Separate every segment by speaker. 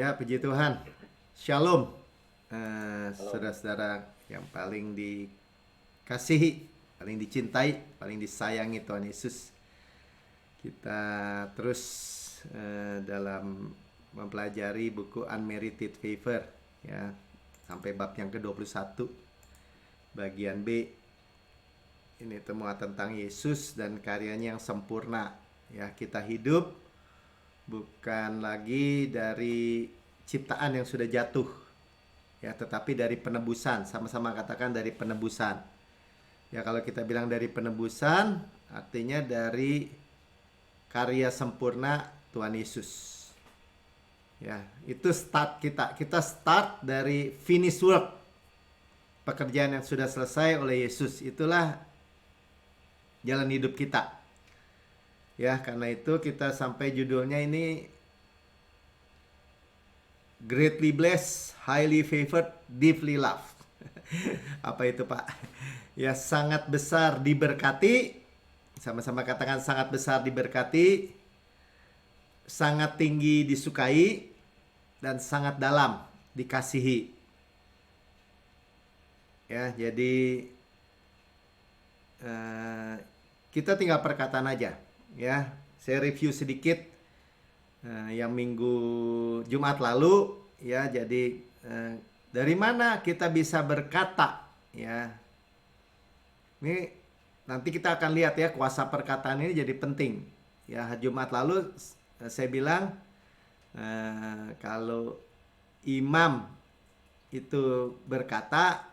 Speaker 1: Ya, puji Tuhan. Shalom,
Speaker 2: Halo.
Speaker 1: saudara-saudara yang paling dikasihi, paling dicintai, paling disayangi Tuhan Yesus. Kita terus dalam mempelajari buku Unmerited Favor, ya, sampai bab yang ke-21, bagian B. Ini temuan tentang Yesus dan karyanya yang sempurna. Ya, kita hidup bukan lagi dari ciptaan yang sudah jatuh, ya, tetapi dari penebusan. Sama-sama katakan dari penebusan. Ya, kalau kita bilang dari penebusan, artinya dari karya sempurna Tuhan Yesus. Ya, itu start kita. Kita start dari finish work. Pekerjaan yang sudah selesai oleh Yesus. Itulah jalan hidup kita. Ya, karena itu kita sampai judulnya ini greatly blessed, highly favored, deeply loved. Apa itu, Pak? Ya, sangat besar diberkati. Sama-sama katakan sangat besar diberkati, sangat tinggi disukai, dan sangat dalam dikasihi. Ya, jadi kita tinggal perkataan aja. Ya, saya review sedikit yang minggu Jumat lalu. Ya, jadi dari mana kita bisa berkata, ya. Ini nanti kita akan lihat ya, kuasa perkataan ini jadi penting. Ya, Jumat lalu saya bilang kalau imam itu berkata,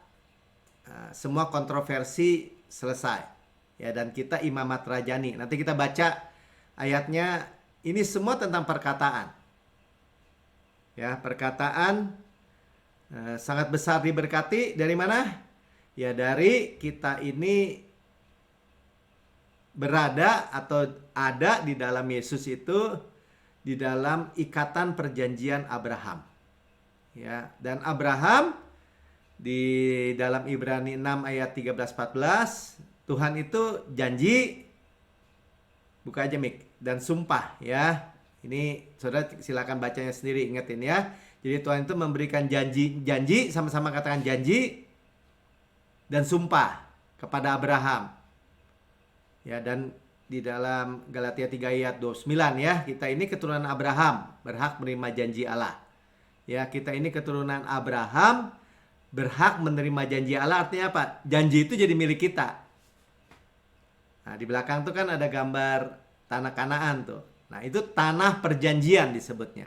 Speaker 1: semua kontroversi selesai. Ya, dan kita imamat rajani. Nanti kita baca ayatnya, ini semua tentang perkataan. Ya, perkataan sangat besar diberkati dari mana? Ya, dari kita ini berada atau ada di dalam Yesus itu, di dalam ikatan perjanjian Abraham. Ya, dan Abraham di dalam Ibrani 6 ayat 13-14, Tuhan itu janji, buka aja Mik, dan sumpah ya. Ini saudara silakan bacanya sendiri, ingetin ya. Jadi Tuhan itu memberikan janji, sama-sama katakan janji dan sumpah kepada Abraham. Ya, dan di dalam Galatia 3 ayat 29 ya, kita ini keturunan Abraham, berhak menerima janji Allah. Ya, kita ini keturunan Abraham, berhak menerima janji Allah. Artinya apa? Janji itu jadi milik kita. Nah, di belakang tuh kan ada gambar tanah Kanaan tuh. Nah, itu tanah perjanjian disebutnya.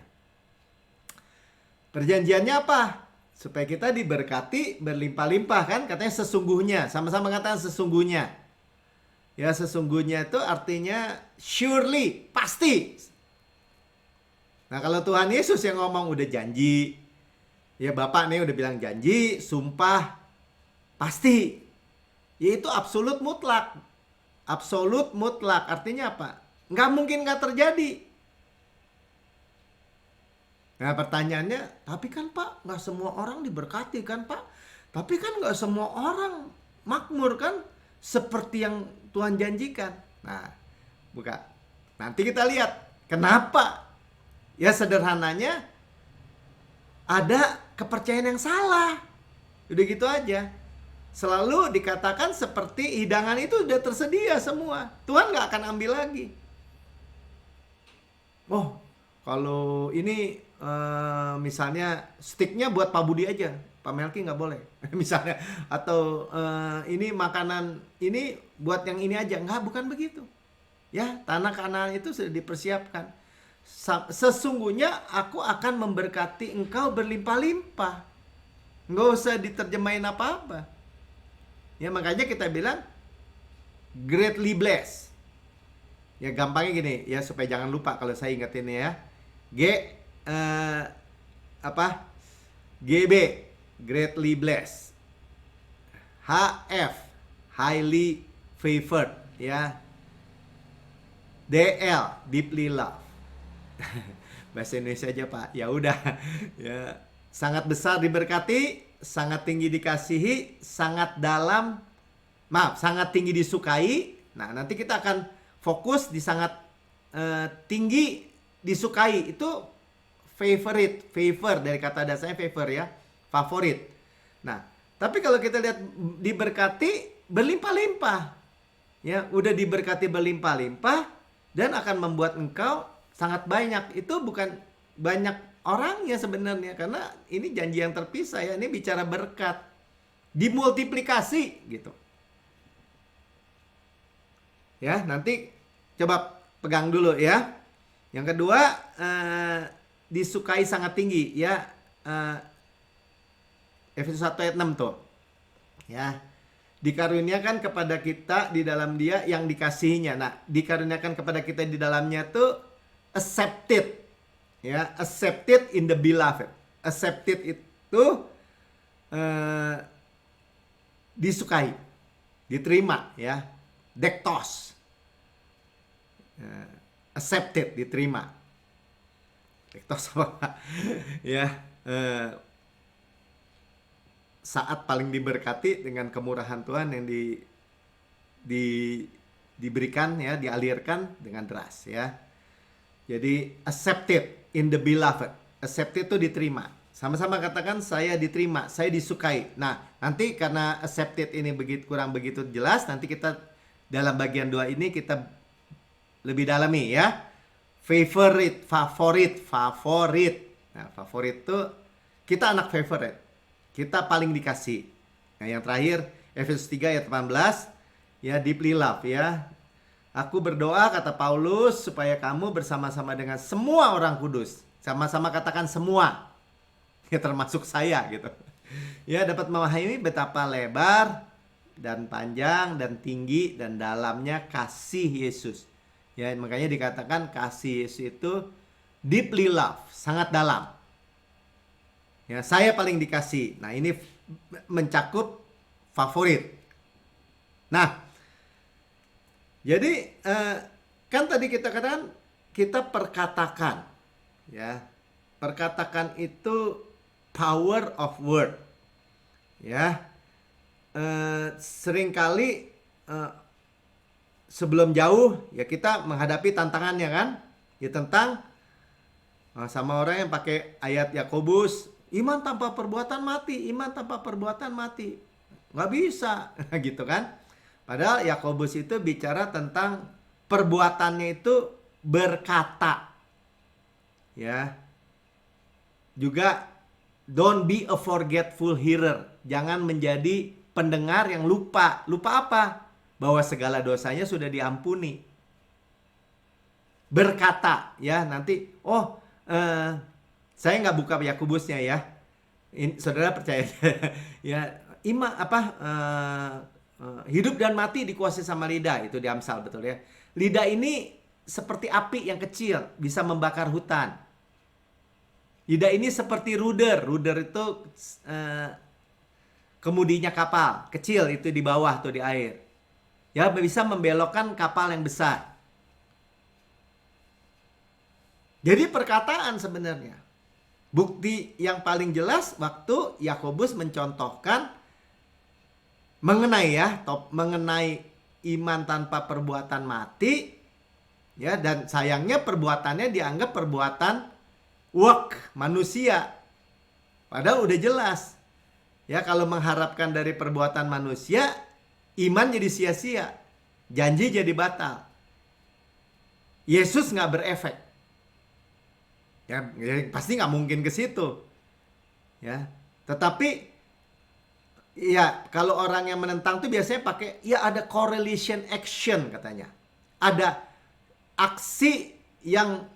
Speaker 1: Perjanjiannya apa? Supaya kita diberkati berlimpah-limpah kan, katanya sesungguhnya. Sama-sama katakan sesungguhnya. Ya, sesungguhnya itu artinya surely, pasti. Nah, kalau Tuhan Yesus yang ngomong udah janji, ya Bapak nih udah bilang janji, sumpah, pasti. Yaitu absolut mutlak. Absolut mutlak artinya apa? Nggak mungkin nggak terjadi. Nah, pertanyaannya, tapi kan Pak, nggak semua orang diberkati kan Pak? Tapi kan nggak semua orang makmur kan? Seperti yang Tuhan janjikan. Nah, buka. Nanti kita lihat kenapa. Ya, sederhananya ada kepercayaan yang salah. Udah gitu aja. Selalu dikatakan seperti hidangan itu udah tersedia semua. Tuhan nggak akan ambil lagi. Oh, kalau ini misalnya sticknya buat Pak Budi aja, Pak Melki nggak boleh. Misalnya, atau ini makanan ini buat yang ini aja, nggak, bukan begitu. Ya, tanah Kanaan itu sudah dipersiapkan. Sesungguhnya aku akan memberkati engkau berlimpah-limpah. Nggak usah diterjemahin apa-apa. Ya, makanya kita bilang greatly blessed. Ya, gampangnya gini ya, supaya jangan lupa kalau saya ingetin ya. GB greatly blessed. HF highly favored ya. DL deeply loved. Bahasa Indonesia aja Pak. Ya udah. Ya, sangat besar diberkati, sangat tinggi dikasihi, sangat dalam, sangat tinggi disukai. Nah, nanti kita akan fokus di sangat tinggi disukai. Itu favor dari kata dasarnya favor ya, favorit. Nah, tapi kalau kita lihat diberkati berlimpah-limpah, ya udah diberkati berlimpah-limpah dan akan membuat engkau sangat banyak. Itu bukan banyak orangnya sebenarnya, karena ini janji yang terpisah ya, ini bicara berkat, dimultiplikasi gitu. Ya, nanti coba pegang dulu ya. Yang kedua, disukai sangat tinggi ya. Efesus 1 ayat 6 tuh. Ya. Dikaruniakan kepada kita di dalam Dia yang dikasihinya. Nah, dikaruniakan kepada kita di dalamnya tuh accepted. Ya, accepted in the beloved. Accepted itu disukai, diterima ya. Dektos. Accepted, diterima. Dektos apa? Ya, saat paling diberkati dengan kemurahan Tuhan yang diberikan ya, dialirkan dengan deras ya. Jadi accepted in the beloved. Accepted itu diterima. Sama-sama katakan, saya diterima, saya disukai. Nah, nanti karena accepted ini kurang begitu jelas, nanti kita dalam bagian 2 ini kita lebih dalami ya. Favorit. Nah, favorit itu kita anak favorite. Kita paling dikasih. Nah, yang terakhir Efesus 3 ayat 18 ya, deeply love ya. Aku berdoa, kata Paulus, supaya kamu bersama-sama dengan semua orang kudus. Sama-sama katakan semua. Ya, termasuk saya gitu. Ya, dapat memahami betapa lebar dan panjang dan tinggi dan dalamnya kasih Yesus. Ya, makanya dikatakan kasih Yesus itu deeply love, sangat dalam. Ya, saya paling dikasih. Nah, ini mencakup favorit. Nah, jadi kan tadi kita katakan kita perkatakan, ya, perkatakan itu power of word, ya. Seringkali sebelum jauh ya kita menghadapi tantangannya kan, ya tentang sama orang yang pakai ayat Yakobus, iman tanpa perbuatan mati, iman tanpa perbuatan mati, nggak bisa gitu kan. Padahal Yakobus itu bicara tentang perbuatannya itu berkata, ya. Juga don't be a forgetful hearer, jangan menjadi pendengar yang lupa. Lupa apa? Bahwa segala dosanya sudah diampuni. Berkata, ya nanti, saya nggak buka Yakobusnya ya. Saudara percaya ya, hidup dan mati dikuasai sama lidah, itu di Amsal, betul ya. Lidah ini seperti api yang kecil, bisa membakar hutan. Lidah ini seperti rudder itu kemudinya kapal kecil itu di bawah tuh di air. Ya, bisa membelokkan kapal yang besar. Jadi perkataan sebenarnya. Bukti yang paling jelas waktu Yakobus mencontohkan mengenai iman tanpa perbuatan mati, ya, dan sayangnya perbuatannya dianggap perbuatan work manusia. Padahal udah jelas. Ya, kalau mengharapkan dari perbuatan manusia, iman jadi sia-sia, janji jadi batal. Yesus nggak berefek. Ya, pasti nggak mungkin ke situ. Ya, tetapi ya kalau orang yang menentang tuh biasanya pakai ya ada correlation action katanya. Ada aksi yang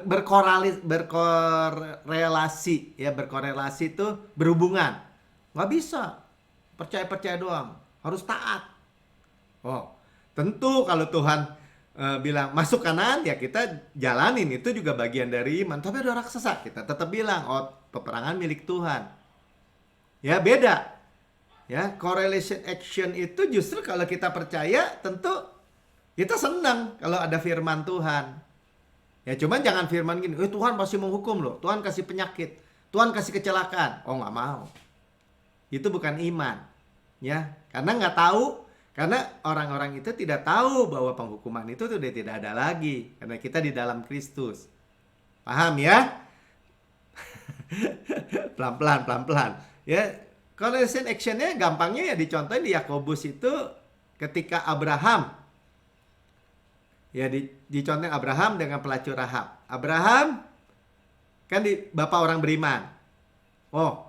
Speaker 1: berkorelasi ya, berkorelasi itu berhubungan. Nggak bisa percaya doang, harus taat. Oh, tentu kalau Tuhan bilang masuk kanan, ya kita jalanin, itu juga bagian dari iman. Tapi ada raksasa, kita tetap bilang, peperangan milik Tuhan. Ya, beda. Ya, correlation action itu justru kalau kita percaya, tentu kita senang kalau ada firman Tuhan. Ya, cuman jangan firman gini, Tuhan pasti menghukum loh, Tuhan kasih penyakit, Tuhan kasih kecelakaan. Oh, nggak mau. Itu bukan iman. Ya, karena nggak tahu. Karena orang-orang itu tidak tahu bahwa penghukuman itu sudah tidak ada lagi. Karena kita di dalam Kristus. Paham ya? Pelan-pelan, pelan-pelan. Ya, correlation actionnya gampangnya ya dicontohin di Yakobus itu ketika Abraham. Ya, dicontohin Abraham dengan pelacur Rahab. Abraham kan bapak orang beriman. Oh,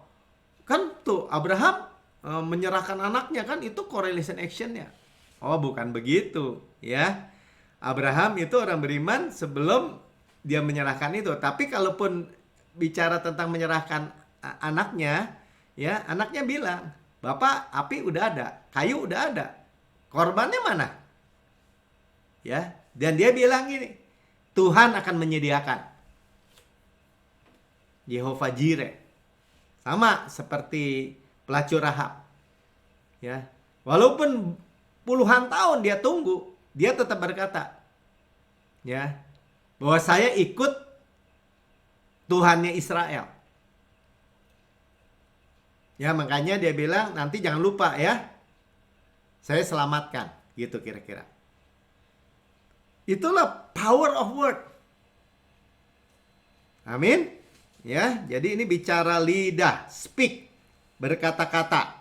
Speaker 1: kan tuh Abraham menyerahkan anaknya, kan itu correlation actionnya. Oh, bukan begitu ya. Abraham itu orang beriman sebelum dia menyerahkan itu. Tapi kalaupun bicara tentang menyerahkan anaknya, ya anaknya bilang, Bapak, api udah ada, kayu udah ada, korbannya mana? Ya, dan dia bilang gini, Tuhan akan menyediakan. Yehova Jireh. Sama seperti pelacur Rahab. Ya. Walaupun puluhan tahun dia tunggu, dia tetap berkata, ya, bahwa saya ikut Tuhannya Israel. Ya, makanya dia bilang nanti jangan lupa ya, saya selamatkan, gitu kira-kira. Itulah power of word. Amin. Ya, jadi ini bicara lidah, speak, berkata-kata.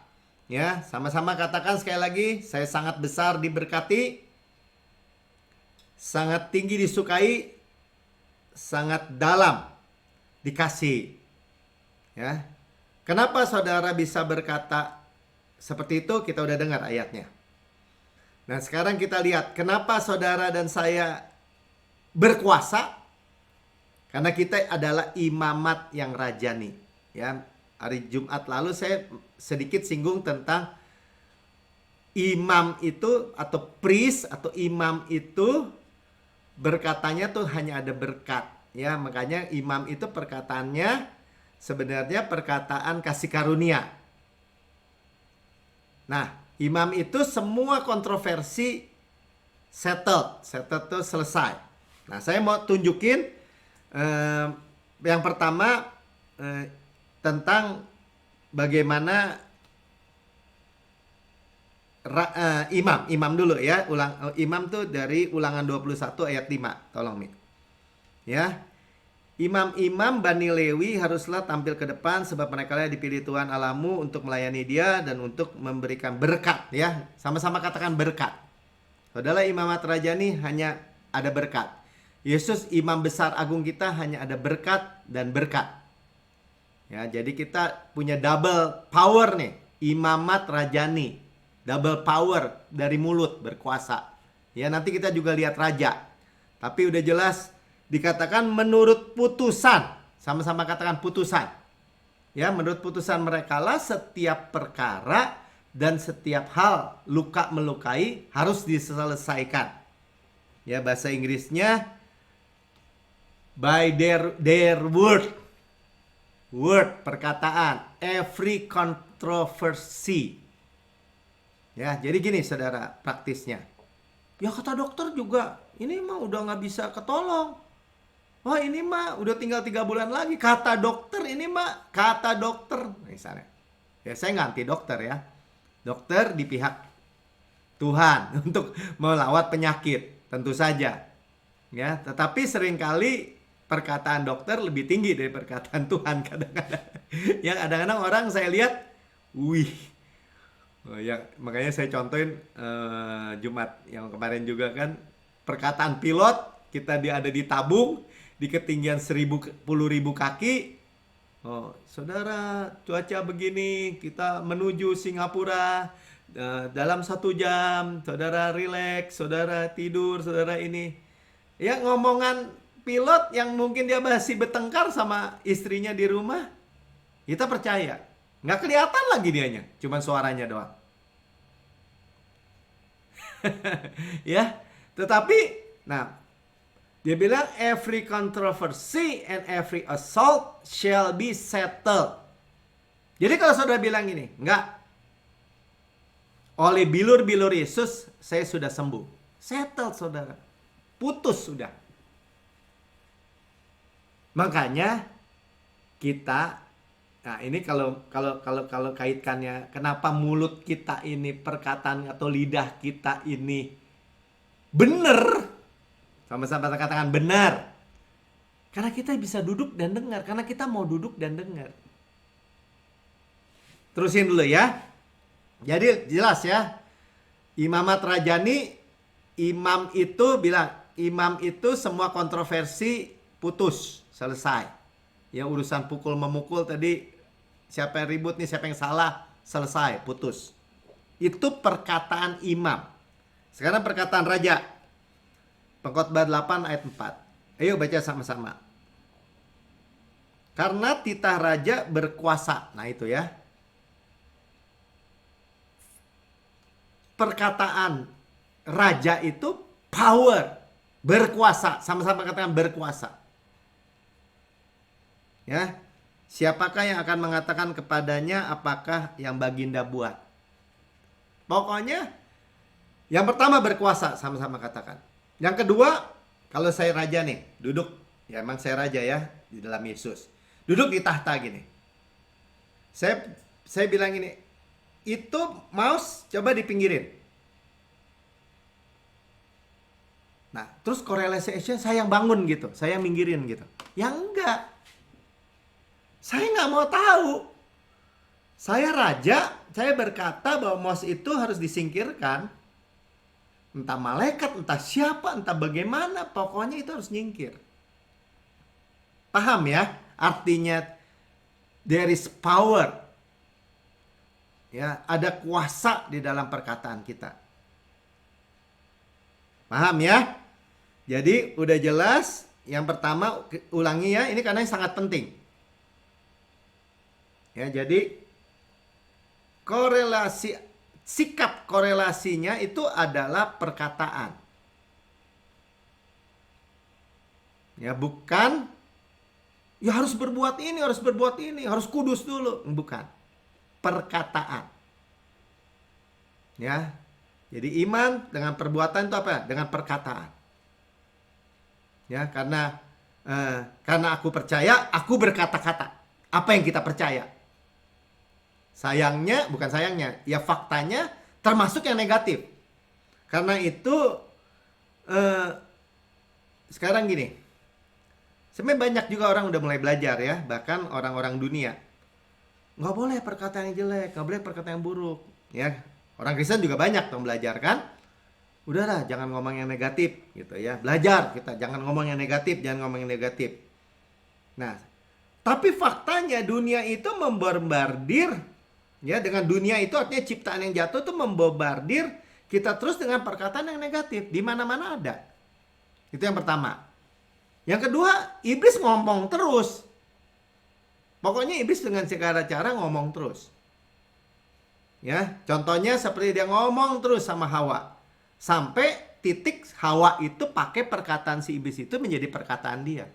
Speaker 1: Ya, sama-sama katakan sekali lagi, saya sangat besar diberkati, sangat tinggi disukai, sangat dalam dikasih. Ya. Kenapa saudara bisa berkata seperti itu? Kita udah dengar ayatnya. Nah, sekarang kita lihat kenapa saudara dan saya berkuasa. Karena kita adalah imamat yang rajani. Ya, hari Jumat lalu saya sedikit singgung tentang imam itu atau priest atau imam itu berkatanya tuh hanya ada berkat. Ya, makanya imam itu perkataannya sebenarnya perkataan kasih karunia. Nah, imam itu semua kontroversi settled tuh selesai. Nah, saya mau tunjukin yang pertama tentang bagaimana imam dulu ya. Imam tuh dari Ulangan 21 ayat 5. Tolong Mi. Ya. Imam-imam Bani Lewi haruslah tampil ke depan sebab mereka lah dipilih Tuhan Allahmu untuk melayani Dia dan untuk memberikan berkat ya. Sama-sama katakan berkat. Saudara, imamat rajani hanya ada berkat. Yesus imam besar agung kita hanya ada berkat dan berkat. Ya, jadi kita punya double power nih, imamat rajani. Double power dari mulut berkuasa. Ya, nanti kita juga lihat raja. Tapi udah jelas dikatakan menurut putusan. Sama-sama katakan putusan. Ya, menurut putusan mereka lah setiap perkara dan setiap hal luka melukai harus diselesaikan. Ya, bahasa Inggrisnya by their word, perkataan, every controversy. Ya, jadi gini saudara praktisnya. Ya kata dokter juga, ini mah udah nggak bisa ketolong. Wah, ini mah udah tinggal 3 bulan lagi. Kata dokter, ini mah kata dokter. Misalnya. Ya, saya nggak anti dokter ya. Dokter di pihak Tuhan untuk melawat penyakit, tentu saja. Ya, tetapi seringkali perkataan dokter lebih tinggi dari perkataan Tuhan kadang-kadang. Ya, kadang-kadang orang saya lihat, wih. Ya, makanya saya contohin Jumat yang kemarin juga kan, perkataan pilot, kita ada di tabung, di ketinggian 10.000 kaki. Oh, saudara, cuaca begini, kita menuju Singapura dalam 1 jam, saudara relax, saudara tidur, saudara ini. Ya, ngomongan pilot yang mungkin dia masih bertengkar sama istrinya di rumah, kita percaya. Nggak kelihatan lagi dianya, cuman suaranya doang. Ya, tetapi, nah, dia bilang every controversy and every assault shall be settled. Jadi kalau saudara bilang ini, enggak, oleh bilur-bilur Yesus saya sudah sembuh. Settled saudara. Putus sudah. Makanya kita, nah ini kalau kaitkannya, kenapa mulut kita ini, perkataan atau lidah kita ini benar, sama-sama katakan benar. Karena kita bisa duduk dan dengar. Karena kita mau duduk dan dengar. Terusin dulu ya. Jadi jelas ya. Imamat Rajani, imam itu bilang, imam itu semua kontroversi putus, selesai. Ya urusan pukul memukul tadi, siapa yang ribut nih, siapa yang salah, selesai, putus. Itu perkataan imam. Sekarang perkataan raja. Pengkhotbah 8 ayat 4. Ayo baca sama-sama. Karena titah raja berkuasa. Nah itu ya. Perkataan raja itu power. Berkuasa. Sama-sama katakan berkuasa. Ya. Siapakah yang akan mengatakan kepadanya apakah yang baginda buat? Pokoknya yang pertama berkuasa, sama-sama katakan. Yang kedua, kalau saya raja nih, duduk, ya emang saya raja ya di dalam Yesus. Duduk di tahta gini. Saya bilang gini, itu mouse coba dipinggirin. Nah, terus korelasinya saya yang bangun gitu, saya yang minggirin gitu. Ya enggak. Saya nggak mau tahu. Saya raja, saya berkata bahwa mouse itu harus disingkirkan. Entah malaikat, entah siapa, entah bagaimana, pokoknya itu harus nyingkir. Paham ya? Artinya there is power. Ya, ada kuasa di dalam perkataan kita. Paham ya? Jadi udah jelas. Yang pertama, ulangi ya, ini karena sangat penting. Ya, jadi sikap korelasinya itu adalah perkataan. Ya, bukan ya harus berbuat ini, harus kudus dulu, bukan. Perkataan. Ya. Jadi iman dengan perbuatan itu apa? Dengan perkataan. Ya, karena aku percaya, aku berkata-kata. Apa yang kita percaya? Bukan sayangnya, ya faktanya termasuk yang negatif. Karena itu sekarang gini, sebenarnya banyak juga orang udah mulai belajar ya, bahkan orang-orang dunia. Nggak boleh perkataan yang jelek, nggak boleh perkataan yang buruk. Ya, orang Kristen juga banyak yang belajar kan. Udahlah, jangan ngomong yang negatif gitu ya. Belajar kita, jangan ngomong yang negatif, Nah, tapi faktanya dunia itu membombardir. Ya, dengan dunia itu artinya ciptaan yang jatuh itu membombardir kita terus dengan perkataan yang negatif. Di mana-mana ada. Itu yang pertama. Yang kedua, iblis ngomong terus. Pokoknya iblis dengan segala cara ngomong terus. Ya, contohnya seperti dia ngomong terus sama Hawa. Sampai titik Hawa itu pakai perkataan si iblis itu menjadi perkataan dia.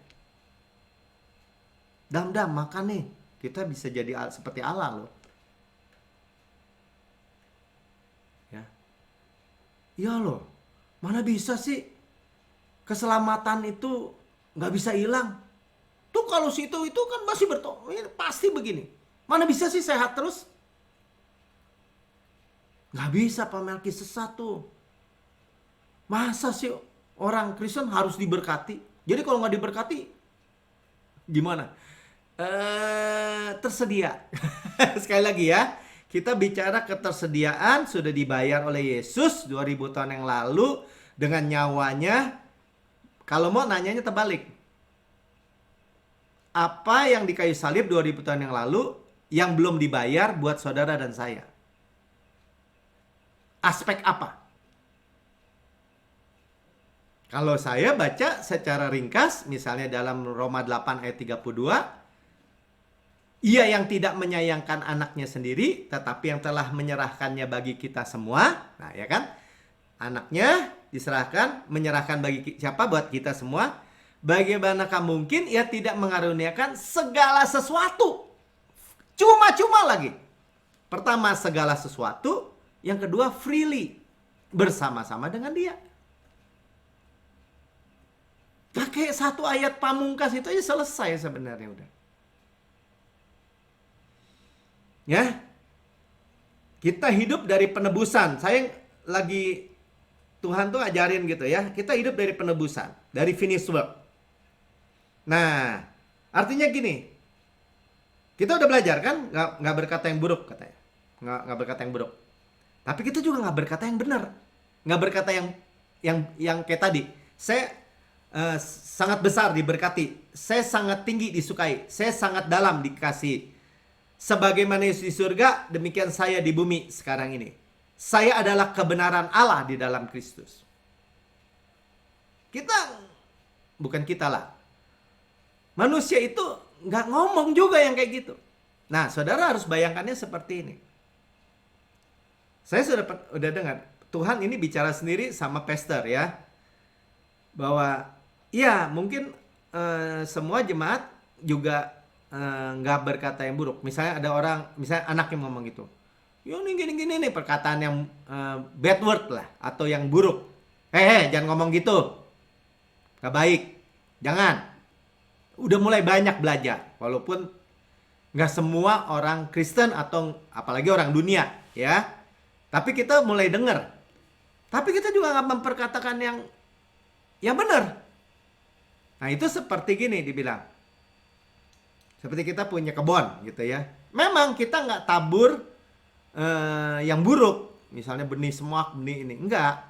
Speaker 1: Dam, makan nih. Kita bisa jadi seperti Allah loh. Ya loh, mana bisa sih keselamatan itu nggak bisa hilang. Tuh kalau situ itu kan masih pasti begini. Mana bisa sih sehat terus? Nggak bisa, Pak Melki, sesat tuh. Masa sih orang Kristen harus diberkati? Jadi kalau nggak diberkati, gimana? Tersedia. Sekali lagi ya. Kita bicara ketersediaan sudah dibayar oleh Yesus 2000 tahun yang lalu dengan nyawanya. Kalau mau nanyanya terbalik. Apa yang di kayu salib 2000 tahun yang lalu yang belum dibayar buat saudara dan saya? Aspek apa? Kalau saya baca secara ringkas, misalnya dalam Roma 8 ayat 32, ia yang tidak menyayangkan anaknya sendiri, tetapi yang telah menyerahkannya bagi kita semua. Nah ya kan, anaknya diserahkan, menyerahkan bagi siapa? Buat kita semua. Bagaimanakah mungkin ia tidak mengaruniakan segala sesuatu? Cuma-cuma lagi. Pertama, segala sesuatu. Yang kedua, freely. Bersama-sama dengan dia. Pakai satu ayat pamungkas itu aja selesai sebenarnya udah. Ya, kita hidup dari penebusan. Saya lagi, Tuhan tuh ajarin gitu ya. Kita hidup dari penebusan, dari finished work. Nah, artinya gini, kita udah belajar kan, nggak berkata yang buruk katanya, nggak berkata yang buruk. Tapi kita juga nggak berkata yang benar, nggak berkata yang kayak tadi. Saya sangat besar diberkati, saya sangat tinggi disukai, saya sangat dalam dikasihi. Sebagaimana Yesus di surga, demikian saya di bumi sekarang ini. Saya adalah kebenaran Allah di dalam Kristus. Bukan kita lah. Manusia itu nggak ngomong juga yang kayak gitu. Nah, saudara harus bayangkannya seperti ini. Saya sudah dengar, Tuhan ini bicara sendiri sama pastor ya. Bahwa ya mungkin semua jemaat juga nggak berkata yang buruk. Misalnya ada orang, misalnya anak yang ngomong gitu. Yo ini gini nih perkataan yang bad word lah atau yang buruk. Jangan ngomong gitu. Gak baik. Jangan. Udah mulai banyak belajar. Walaupun gak semua orang Kristen atau apalagi orang dunia ya. Tapi kita mulai dengar. Tapi kita juga gak memperkatakan yang benar. Nah itu seperti gini dibilang. Seperti kita punya kebun gitu ya. Memang kita gak tabur yang buruk. Misalnya benih semak, benih ini. Enggak.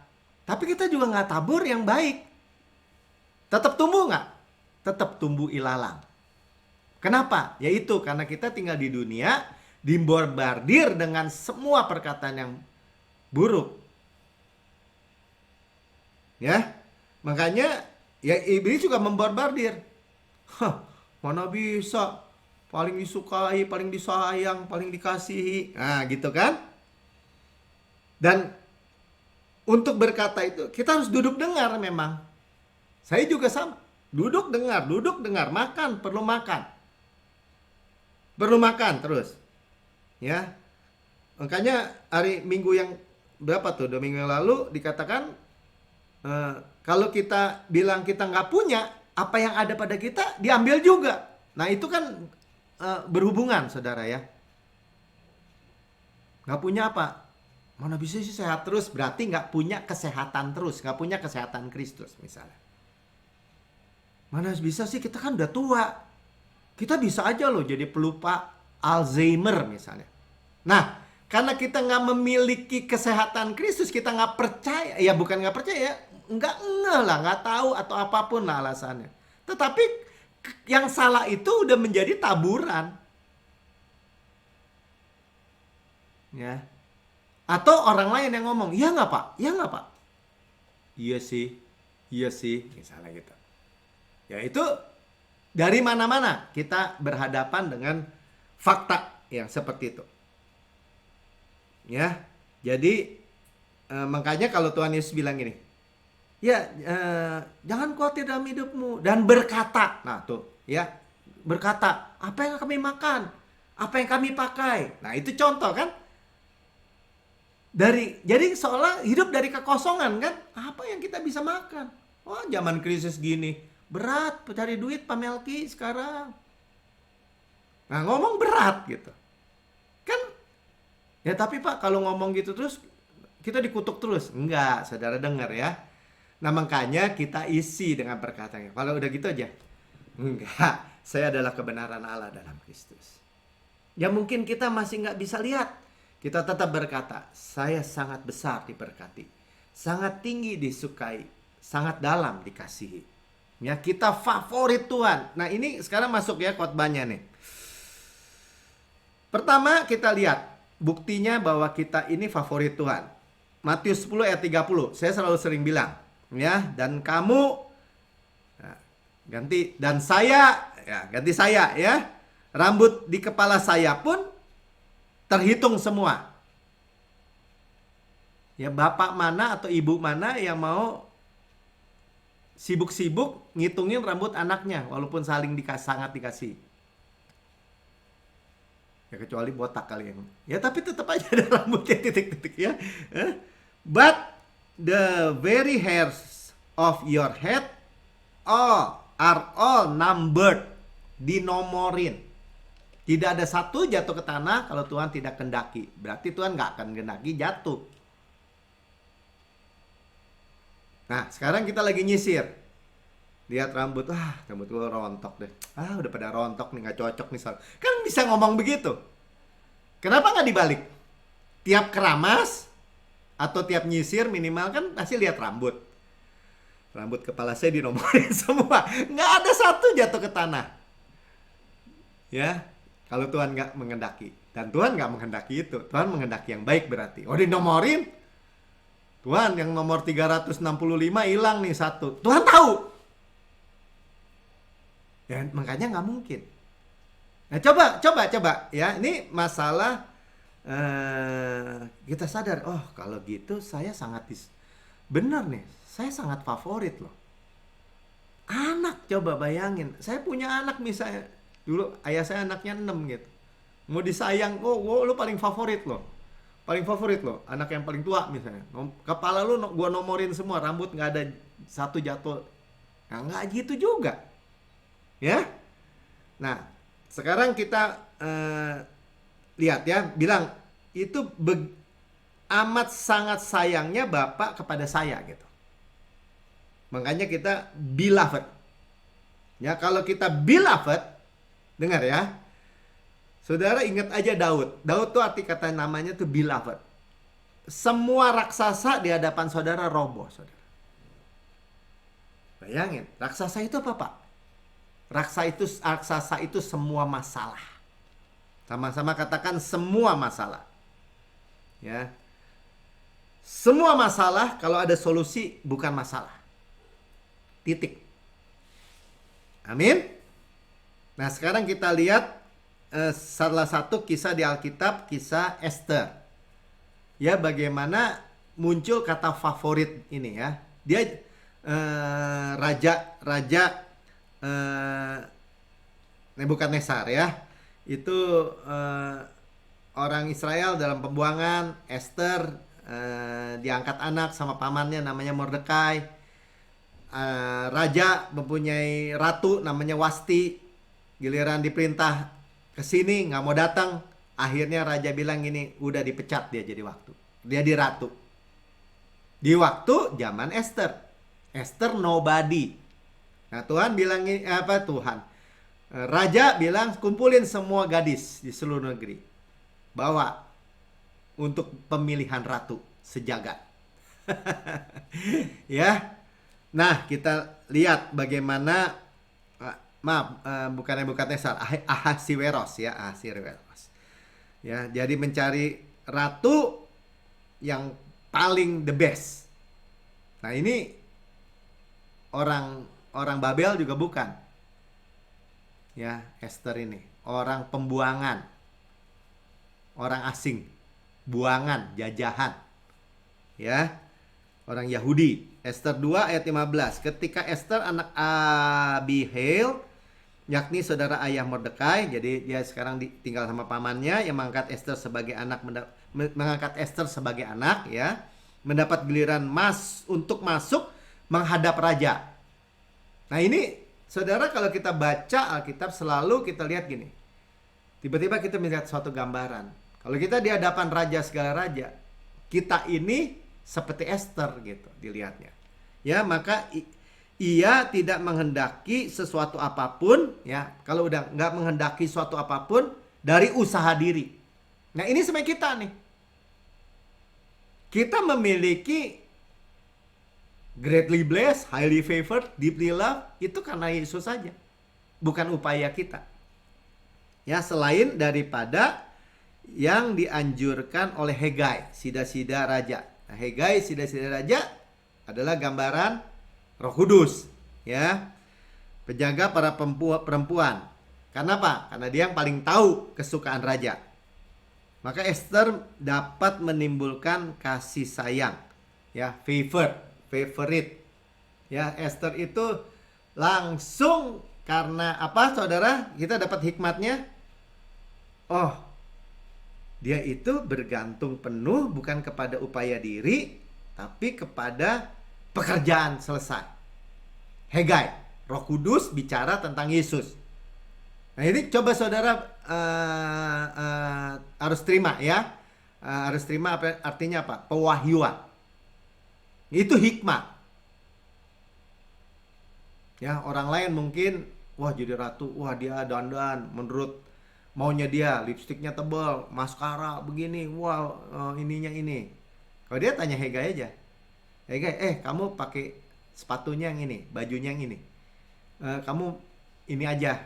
Speaker 1: Tapi kita juga gak tabur yang baik. Tetap tumbuh gak? Tetap tumbuh ilalang. Kenapa? Yaitu karena kita tinggal di dunia dibombardir dengan semua perkataan yang buruk. Ya. Makanya ya iblis juga membombardir. Mana bisa paling disukai, paling disayang, paling dikasihi. Nah, gitu kan? Dan untuk berkata itu kita harus duduk dengar memang. Saya juga sama. Duduk dengar, makan, perlu makan. Perlu makan terus. Ya. Makanya hari Minggu yang berapa tuh? 2 minggu yang lalu dikatakan kalau kita bilang kita nggak punya, apa yang ada pada kita diambil juga. Nah itu kan berhubungan saudara ya. Nggak punya apa? Mana bisa sih sehat terus? Berarti nggak punya kesehatan terus. Nggak punya kesehatan Kristus misalnya. Mana bisa sih, kita kan udah tua. Kita bisa aja loh jadi pelupa Alzheimer misalnya. Nah, karena kita nggak memiliki kesehatan Kristus, kita nggak percaya. Ya bukan nggak percaya, nggak ngeh lah, nggak tahu atau apapun lah alasannya. Tetapi yang salah itu udah menjadi taburan. Ya. Atau orang lain yang ngomong, iya nggak Pak? Iya nggak Pak? Iya sih, misalnya gitu. Ya itu dari mana-mana kita berhadapan dengan fakta yang seperti itu. Ya, jadi makanya kalau Tuhan Yesus bilang gini, ya jangan khawatir dalam hidupmu dan berkata, nah tuh ya berkata apa yang kami makan, apa yang kami pakai. Nah itu contoh kan. Jadi seolah hidup dari kekosongan kan, apa yang kita bisa makan? Oh zaman krisis gini. Berat cari duit Pak Melki sekarang. Nah ngomong berat gitu. Kan ya tapi Pak kalau ngomong gitu terus kita dikutuk terus. Enggak, saudara dengar ya. Nah makanya kita isi dengan perkataannya. Kalau udah gitu aja. Enggak, saya adalah kebenaran Allah dalam Kristus. Ya mungkin kita masih nggak bisa lihat. Kita tetap berkata, saya sangat besar diberkati. Sangat tinggi disukai. Sangat dalam dikasihi. Ya, kita favorit Tuhan. Nah ini sekarang masuk ya khotbahnya nih. Pertama kita lihat buktinya bahwa kita ini favorit Tuhan. Matius 10 ayat 30. Saya selalu sering bilang. Ya, dan kamu ganti saya ya. Rambut di kepala saya pun terhitung semua. Ya bapak mana atau ibu mana yang mau sibuk-sibuk ngitungin rambut anaknya walaupun sangat dikasih. Ya kecuali botak kali yang. Ya tapi tetap aja ada rambutnya titik-titik ya. But the very hairs of your head are all numbered, dinomorin. Tidak ada satu jatuh ke tanah kalau Tuhan tidak kendaki. Berarti Tuhan nggak akan kendaki jatuh. Nah, sekarang kita lagi nyisir. lihat rambut, rambut gue rontok deh, udah pada rontok nih, nggak cocok nih, kan bisa ngomong begitu. Kenapa nggak dibalik? Tiap keramas atau tiap nyisir minimal kan pasti lihat rambut kepala saya dinomorin semua, nggak ada satu jatuh ke tanah. Ya, kalau Tuhan nggak menghendaki, dan Tuhan nggak menghendaki itu, Tuhan menghendaki yang baik berarti. Oh, dinomorin, Tuhan yang nomor 365 hilang nih satu, Tuhan tahu. Ya, makanya nggak mungkin. Nah, coba ya, ini masalah kita sadar, oh kalau gitu saya sangat benar nih, saya sangat favorit loh. Anak, coba bayangin, saya punya anak misalnya, dulu ayah saya anaknya 6 gitu. Mau disayang, lu paling favorit loh. Paling favorit loh, anak yang paling tua misalnya. Kepala lu gua nomorin semua, rambut nggak ada satu jatuh. Nah, nggak gitu juga. Ya. Nah, sekarang kita lihat ya, bilang itu amat sangat sayangnya Bapak kepada saya gitu. Makanya kita beloved. Ya, kalau kita beloved, dengar ya. Saudara ingat aja Daud. Daud tuh arti kata namanya tuh beloved. Semua raksasa di hadapan saudara roboh, saudara. Bayangin, raksasa itu apa, Pak? Raksasa itu semua masalah. Sama-sama katakan semua masalah. Ya. Semua masalah kalau ada solusi bukan masalah. Titik. Amin. Nah, sekarang kita lihat salah satu kisah di Alkitab, kisah Esther. Ya, bagaimana muncul kata favorit ini ya. Dia raja Nebukadnezar ya. Itu orang Israel dalam pembuangan. Esther diangkat anak sama pamannya namanya Mordekai. Raja mempunyai ratu namanya Wasti. Giliran diperintah ke sini nggak mau datang. Akhirnya raja bilang gini, udah dipecat dia jadi waktu. Dia di ratu. Di waktu zaman Esther. Esther nobody. Nah, Tuhan bilang ini apa Tuhan? Raja bilang kumpulin semua gadis di seluruh negeri. Bawa untuk pemilihan ratu sejagat. Ya. Nah, kita lihat bagaimana bukan Nebukadnezar, Ahasiweros ya, Ahasiweros. Ya, jadi mencari ratu yang paling the best. Nah, ini orang Babel juga bukan. Ya, Esther ini orang pembuangan. Orang asing, buangan, jajahan. Ya. Orang Yahudi. Esther 2 ayat 15. Ketika Esther anak Abihail, yakni saudara ayah Mordekai, jadi dia sekarang tinggal sama pamannya yang mengangkat Esther sebagai anak, ya, mendapat giliran untuk masuk menghadap raja. Nah, ini saudara, kalau kita baca Alkitab selalu kita lihat gini. Tiba-tiba kita melihat suatu gambaran. Kalau kita di hadapan raja segala raja, kita ini seperti Esther gitu dilihatnya. Ya, maka ia tidak menghendaki sesuatu apapun, ya. Kalau udah nggak menghendaki suatu apapun dari usaha diri. Nah, ini sebenarnya kita nih. Kita memiliki greatly blessed, highly favored, deeply loved, itu karena Yesus saja. Bukan upaya kita. Ya, selain daripada yang dianjurkan oleh Hegai, sida-sida raja. Nah, Hegai, sida-sida raja adalah gambaran Roh Kudus, ya. Penjaga para perempuan. Karena apa? Karena dia yang paling tahu kesukaan raja. Maka Esther dapat menimbulkan kasih sayang, ya, favorite. Ya, Esther itu langsung karena apa, Saudara? Kita dapat hikmatnya. Oh, dia itu bergantung penuh bukan kepada upaya diri, tapi kepada pekerjaan selesai. Hegai, Roh Kudus bicara tentang Yesus. Nah, ini coba saudara harus terima ya. Harus terima apa artinya apa? Pewahyuan. Itu hikmah. Ya, orang lain mungkin wah jadi ratu, wah dia dandan menurut maunya dia, lipstiknya tebal, maskara begini, wah ininya ini. Kalau dia tanya Hegai aja, Hegai, kamu pakai sepatunya yang ini, bajunya yang ini. Kamu ini aja,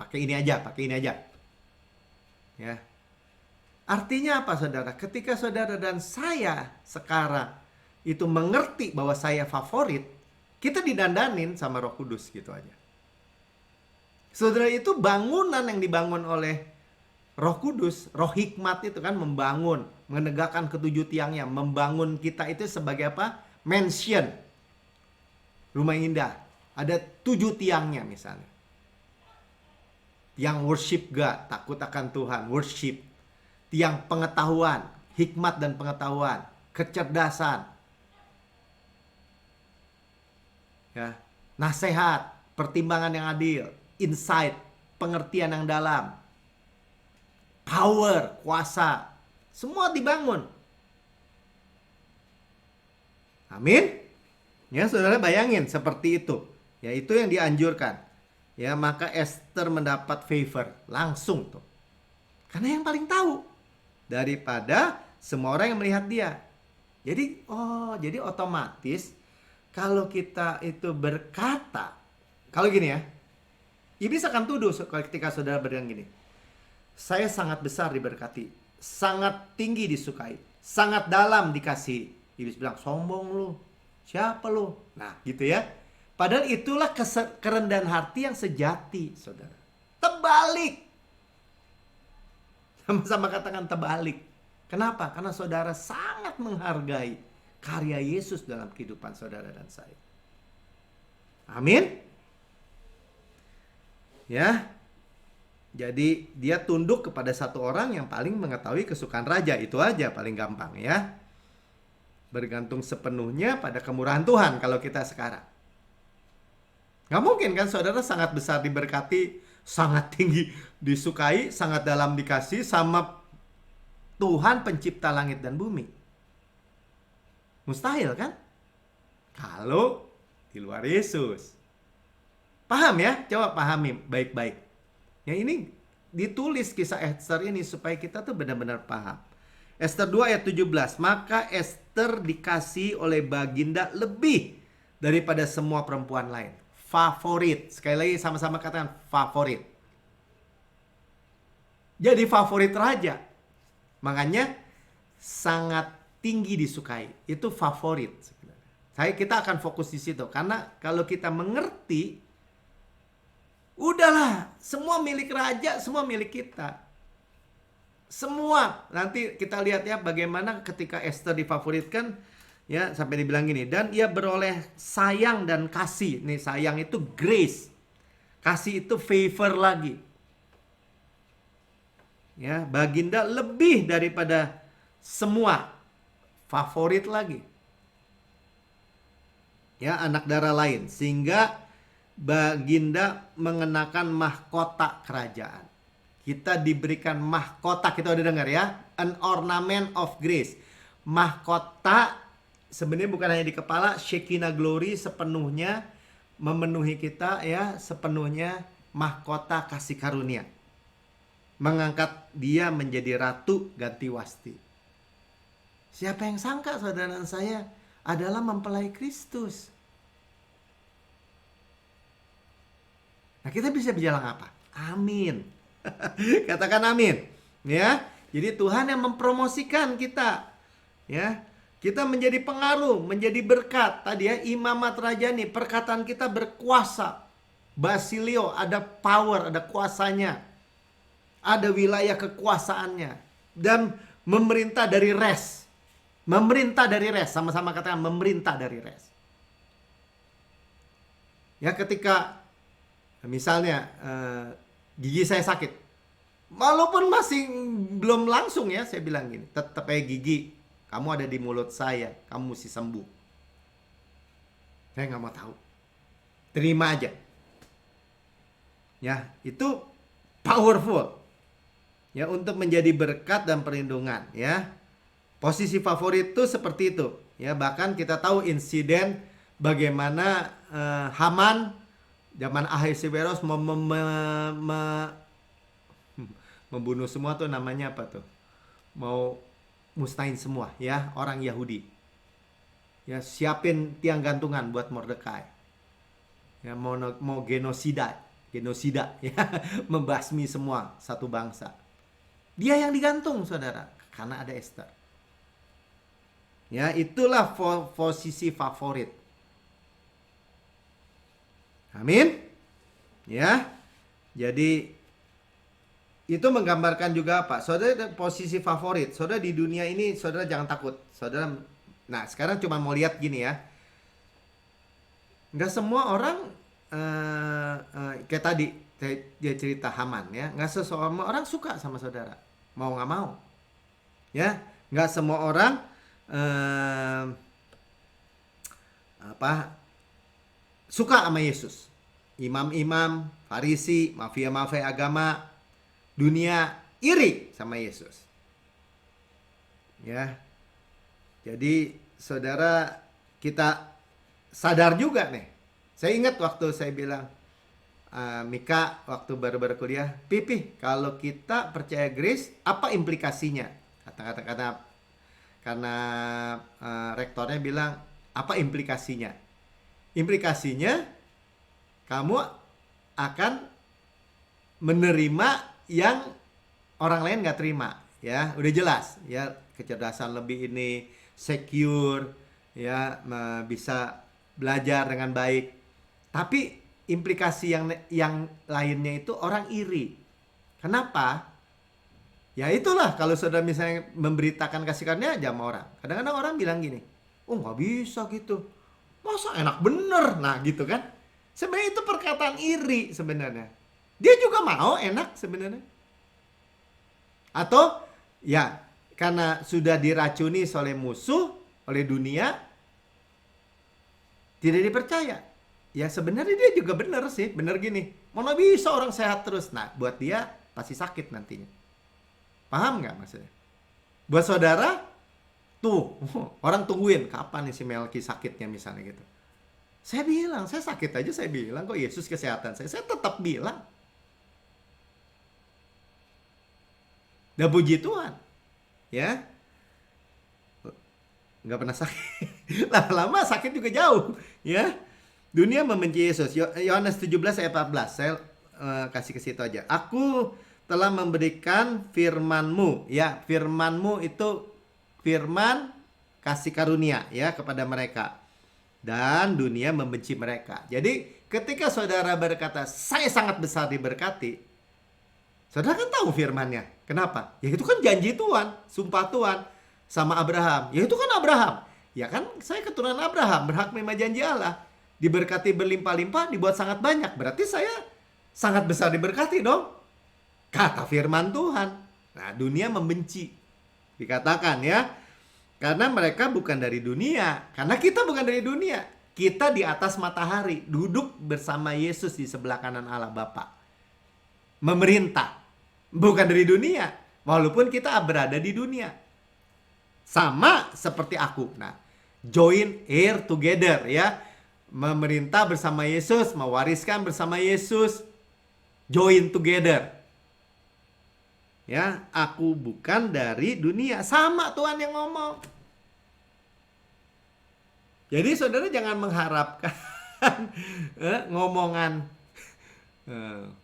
Speaker 1: pakai ini aja, pakai ini aja. Ya. Artinya apa saudara? Ketika saudara dan saya sekarang itu mengerti bahwa saya favorit, kita didandanin sama Roh Kudus gitu aja. Saudara, itu bangunan yang dibangun oleh Roh Kudus, roh hikmat itu kan membangun, menegakkan ketujuh tiangnya, membangun kita itu sebagai apa? Mansion. Rumah indah. Ada 7 tiangnya misalnya. Yang worship God, takut akan Tuhan, worship. Tiang pengetahuan, hikmat dan pengetahuan, kecerdasan. Ya, nasihat, pertimbangan yang adil, insight, pengertian yang dalam, power, kuasa, semua dibangun. Amin. Ya, saudara bayangin seperti itu. Ya, itu yang dianjurkan. Ya, maka Esther mendapat favor langsung tuh. Karena yang paling tahu daripada semua orang yang melihat dia. Jadi otomatis kalau kita itu berkata, kalau gini ya, iblis akan tuduh ketika saudara berbilang gini, saya sangat besar diberkati, sangat tinggi disukai, sangat dalam dikasihi. Iblis bilang, sombong lu, siapa lu? Nah gitu ya. Padahal itulah kerendahan hati yang sejati, saudara. Terbalik. Sama-sama katakan terbalik. Kenapa? Karena saudara sangat menghargai karya Yesus dalam kehidupan saudara dan saya. Amin. Ya. Jadi dia tunduk kepada satu orang yang paling mengetahui kesukaan raja. Itu aja paling gampang ya. Bergantung sepenuhnya pada kemurahan Tuhan kalau kita sekarang. Gak mungkin kan saudara sangat besar diberkati, sangat tinggi disukai, sangat dalam dikasih sama Tuhan pencipta langit dan bumi. Mustahil kan? Kalau di luar Yesus. Paham ya? Coba pahami baik-baik. Ya, ini ditulis kisah Esther ini supaya kita tuh benar-benar paham. Esther 2 ayat 17. Maka Esther dikasih oleh Baginda lebih daripada semua perempuan lain. Favorit. Sekali lagi sama-sama katakan favorit. Jadi favorit raja. Makanya sangat tinggi disukai. Itu favorit sebenarnya. Kita akan fokus di situ. Karena kalau kita mengerti, udahlah, semua milik raja, semua milik kita. Semua. Nanti kita lihat ya bagaimana ketika Esther difavoritkan, ya sampai dibilang gini, dan ia beroleh sayang dan kasih. Nih, sayang itu grace. Kasih itu favor lagi. Ya, Baginda lebih daripada semua. Favorit lagi. Ya, anak darah lain. Sehingga Baginda mengenakan mahkota kerajaan. Kita diberikan mahkota, kita udah dengar ya, an ornament of grace. Mahkota sebenarnya bukan hanya di kepala, Shekinah glory sepenuhnya memenuhi kita ya, sepenuhnya mahkota kasih karunia. Mengangkat dia menjadi ratu ganti wasti. Siapa yang sangka saudara dan saya adalah mempelai Kristus. Nah, kita bisa bilang apa? Amin. Katakan amin. Ya. Jadi Tuhan yang mempromosikan kita. Ya. Kita menjadi pengaruh, menjadi berkat. Tadi ya, imamat rajani, perkataan kita berkuasa. Basilio, ada power, ada kuasanya. Ada wilayah kekuasaannya. Dan memerintah dari rest. Memerintah dari rest. Sama-sama katakan memerintah dari rest. Ya, ketika misalnya gigi saya sakit, walaupun masih belum langsung ya, saya bilang gini, tetap aja gigi, kamu ada di mulut saya, kamu mesti sembuh. Saya nggak mau tahu, terima aja. Ya, itu powerful. Ya, untuk menjadi berkat dan perlindungan. Ya, posisi favorit itu seperti itu. Ya, bahkan kita tahu insiden bagaimana Haman zaman Ahasiweros membunuh semua tuh, namanya apa tuh? Mau musnahin semua ya orang Yahudi. Ya, siapin tiang gantungan buat Mordekai. Ya, mau genosida ya, membasmi semua satu bangsa. Dia yang digantung, saudara, karena ada Esther. Ya, itulah posisi favorit. Amin. Ya. Jadi itu menggambarkan juga apa? Saudara, posisi favorit. Saudara di dunia ini, saudara jangan takut. Saudara, nah sekarang cuma mau lihat gini ya. Nggak semua orang kayak tadi dia cerita Haman ya. Nggak semua orang suka sama saudara. Mau nggak mau. Ya, nggak semua orang suka sama Yesus. Imam-imam, Farisi, mafia-mafia agama, dunia iri sama Yesus. Ya. Jadi saudara, kita sadar juga nih. Saya ingat waktu saya bilang, Mika waktu baru-baru kuliah, Pipi, kalau kita percaya grace, apa implikasinya? Karena rektornya bilang, apa implikasinya? Implikasinya, kamu akan menerima yang orang lain nggak terima. Ya, udah jelas. Ya, kecerdasan lebih ini, secure, ya, bisa belajar dengan baik. Tapi implikasi yang lainnya itu orang iri. Kenapa? Ya itulah, kalau saudara misalnya memberitakan kasih karunia aja sama orang. Kadang-kadang orang bilang gini, oh nggak bisa gitu. Masa enak bener? Nah gitu kan. Sebenarnya itu perkataan iri sebenarnya. Dia juga mau enak sebenarnya. Atau ya karena sudah diracuni oleh musuh, oleh dunia, tidak dipercaya. Ya sebenarnya dia juga benar sih, benar gini. Mana bisa orang sehat terus? Nah buat dia pasti sakit nantinya. Paham nggak maksudnya? Buat saudara, tuh orang tungguin kapan nih si Melki sakitnya misalnya gitu. Saya bilang, saya sakit aja saya bilang kok Yesus kesehatan saya tetap bilang. Dan puji Tuhan, ya nggak pernah sakit. Lama-lama sakit juga jauh, ya. Dunia membenci Yesus. Yohanes 17 ayat 14. Saya kasih ke situ aja. Aku telah memberikan firman-Mu, ya. Firman-Mu itu firman kasih karunia ya kepada mereka. Dan dunia membenci mereka. Jadi ketika saudara berkata, saya sangat besar diberkati, saudara kan tahu firmannya. Kenapa? Ya itu kan janji Tuhan, sumpah Tuhan sama Abraham. Ya itu kan Abraham. Ya kan saya keturunan Abraham, berhak menerima janji Allah. Diberkati berlimpah-limpah, dibuat sangat banyak. Berarti saya sangat besar diberkati dong. Kata firman Tuhan. Nah dunia membenci. Dikatakan ya. Karena mereka bukan dari dunia. Karena kita bukan dari dunia. Kita di atas matahari. Duduk bersama Yesus di sebelah kanan Allah Bapa. Memerintah. Bukan dari dunia. Walaupun kita berada di dunia. Sama seperti aku. Nah, join heir together ya. Memerintah bersama Yesus. Mewariskan bersama Yesus. Join together. Ya, aku bukan dari dunia. Sama Tuhan yang ngomong. Jadi saudara jangan mengharapkan ngomongan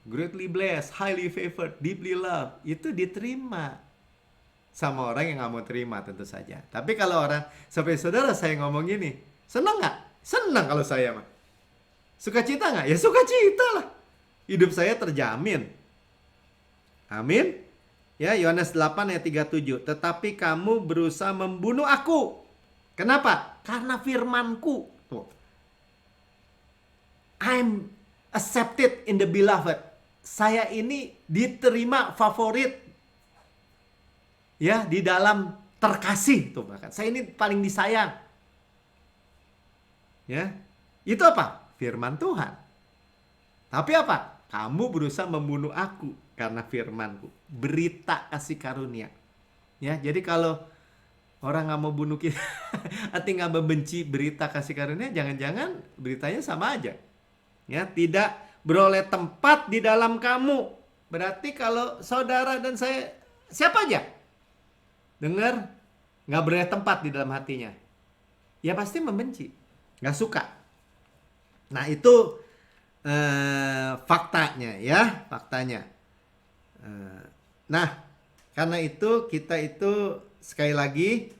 Speaker 1: greatly blessed, highly favored, deeply loved. Itu diterima sama orang yang gak mau terima tentu saja. Tapi kalau orang seperti saudara saya ngomong gini, senang gak? Senang kalau saya mah. Sukacita gak? Ya sukacita lah. Hidup saya terjamin. Amin. Ya, Yohanes 8 ayat 37. Tetapi kamu berusaha membunuh aku. Kenapa? Karena firmanku. Tuh. I'm accepted in the beloved. Saya ini diterima favorit. Ya, di dalam terkasih tuh bahkan. Saya ini paling disayang. Ya. Itu apa? Firman Tuhan. Tapi apa? Kamu berusaha membunuh aku karena firmanku. Berita kasih karunia. Ya, jadi kalau Orang nggak mau bunuh kita, arti nggak membenci berita kasih karunia, jangan-jangan beritanya sama aja. Ya, tidak beroleh tempat di dalam kamu. Berarti kalau saudara dan saya, siapa aja dengar nggak beroleh tempat di dalam hatinya, ya pasti membenci, nggak suka. Nah itu faktanya ya, faktanya. Nah karena itu kita itu sekali lagi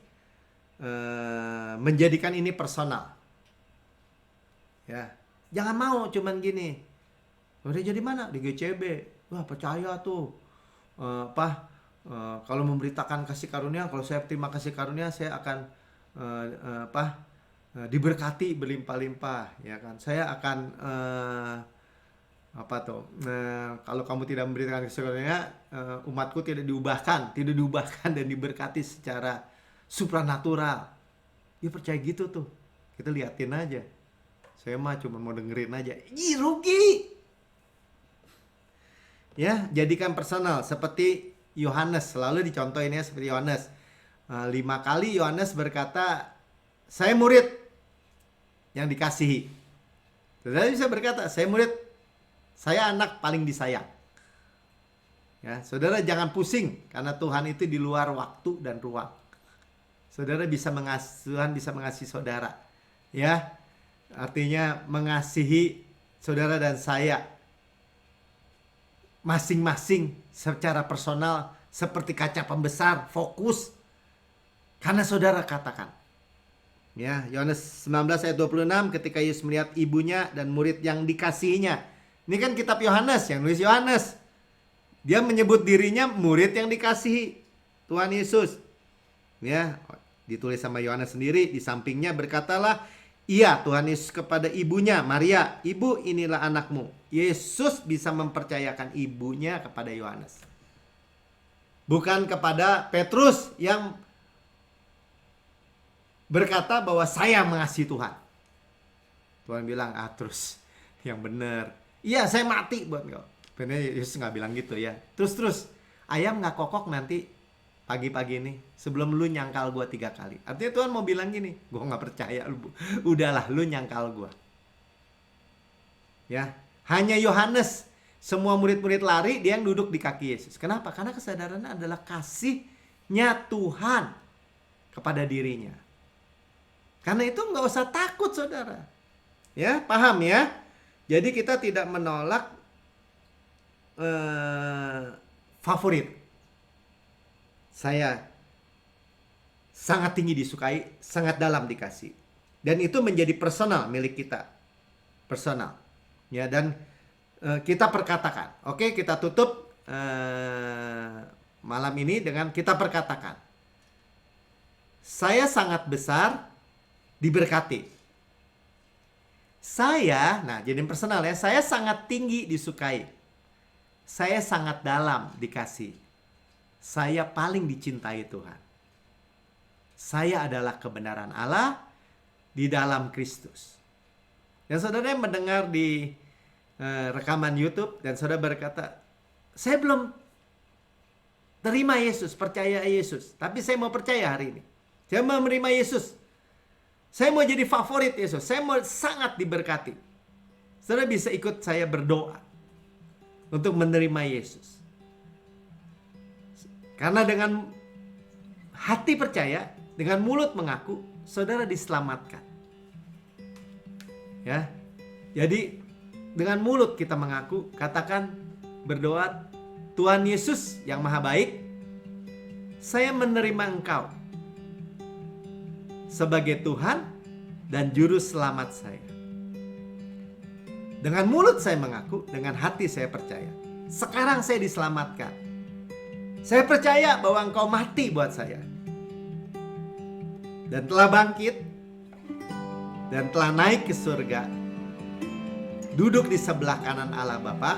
Speaker 1: menjadikan ini personal. Ya, jangan mau cuman gini. Udah jadi mana di GCB? Wah percaya tuh. Kalau memberitakan kasih karunia, kalau saya terima kasih karunia, saya akan diberkati berlimpah-limpah, ya kan? Saya akan kalau kamu tidak memberitakan kasih karunia, umatku tidak diubahkan dan diberkati secara supranatural. Ya percaya gitu tuh. Kita liatin aja. Saya mah cuma mau dengerin aja. Ih, rugi. Ya, jadikan personal seperti Yohanes, selalu dicontohin ya seperti Yohanes. 5 kali Yohanes berkata, saya murid yang dikasihi. Saudara bisa berkata, saya murid, saya anak paling disayang. Ya, saudara jangan pusing karena Tuhan itu di luar waktu dan ruang. Saudara Tuhan bisa mengasihi saudara. Ya, artinya mengasihi saudara dan saya masing-masing secara personal seperti kaca pembesar, fokus. Karena saudara katakan. Ya, Yohanes 19 ayat 26, ketika Yesus melihat ibunya dan murid yang dikasihinya. Ini kan kitab Yohanes, yang nulis Yohanes. Dia menyebut dirinya murid yang dikasihi Tuhan Yesus. Ya, ditulis sama Yohanes sendiri, di sampingnya berkatalah, iya, Tuhan Yesus kepada ibunya, Maria, ibu inilah anakmu. Yesus bisa mempercayakan ibunya kepada Yohanes. Bukan kepada Petrus yang berkata bahwa saya mengasihi Tuhan. Tuhan bilang, terus yang benar. Iya, saya mati buat kau. Benar, Yesus nggak bilang gitu ya. Terus ayam nggak kokok nanti pagi-pagi ini sebelum lu nyangkal gua 3 kali. Artinya Tuhan mau bilang gini, gua nggak percaya lu. Udahlah, lu nyangkal gua. Ya, hanya Yohanes, semua murid-murid lari, dia yang duduk di kaki Yesus. Kenapa? Karena kesadarannya adalah kasihnya Tuhan kepada dirinya. Karena itu nggak usah takut, saudara. Ya, paham ya? Jadi kita tidak menolak favorit. Saya sangat tinggi disukai, sangat dalam dikasih. Dan itu menjadi personal milik kita. Personal. Ya, dan kita perkatakan. Oke, kita tutup malam ini dengan kita perkatakan. Saya sangat besar diberkati. Saya, nah jadi personal ya, saya sangat tinggi disukai. Saya sangat dalam dikasih. Saya paling dicintai Tuhan. Saya adalah kebenaran Allah di dalam Kristus. Dan saudara yang mendengar di rekaman YouTube dan saudara berkata, saya belum terima Yesus, percaya Yesus, tapi saya mau percaya hari ini. Saya mau menerima Yesus. Saya mau jadi favorit Yesus. Saya mau sangat diberkati. Saudara bisa ikut saya berdoa untuk menerima Yesus. Karena dengan hati percaya, dengan mulut mengaku, saudara diselamatkan. Ya. Jadi dengan mulut kita mengaku, katakan, berdoa, Tuhan Yesus yang maha baik, saya menerima Engkau sebagai Tuhan dan juru selamat saya. Dengan mulut saya mengaku, dengan hati saya percaya. Sekarang saya diselamatkan. Saya percaya bahwa Engkau mati buat saya. Dan telah bangkit. Dan telah naik ke surga. Duduk di sebelah kanan Allah Bapa.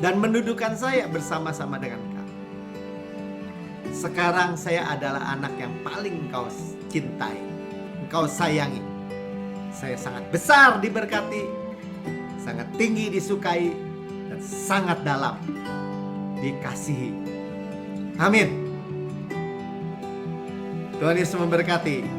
Speaker 1: Dan mendudukan saya bersama-sama dengan Engkau. Sekarang saya adalah anak yang paling Engkau cintai. Engkau sayangi. Saya sangat besar diberkati. Sangat tinggi disukai. Dan sangat dalam dikasihi. Amin. Tuhan Yesus memberkati.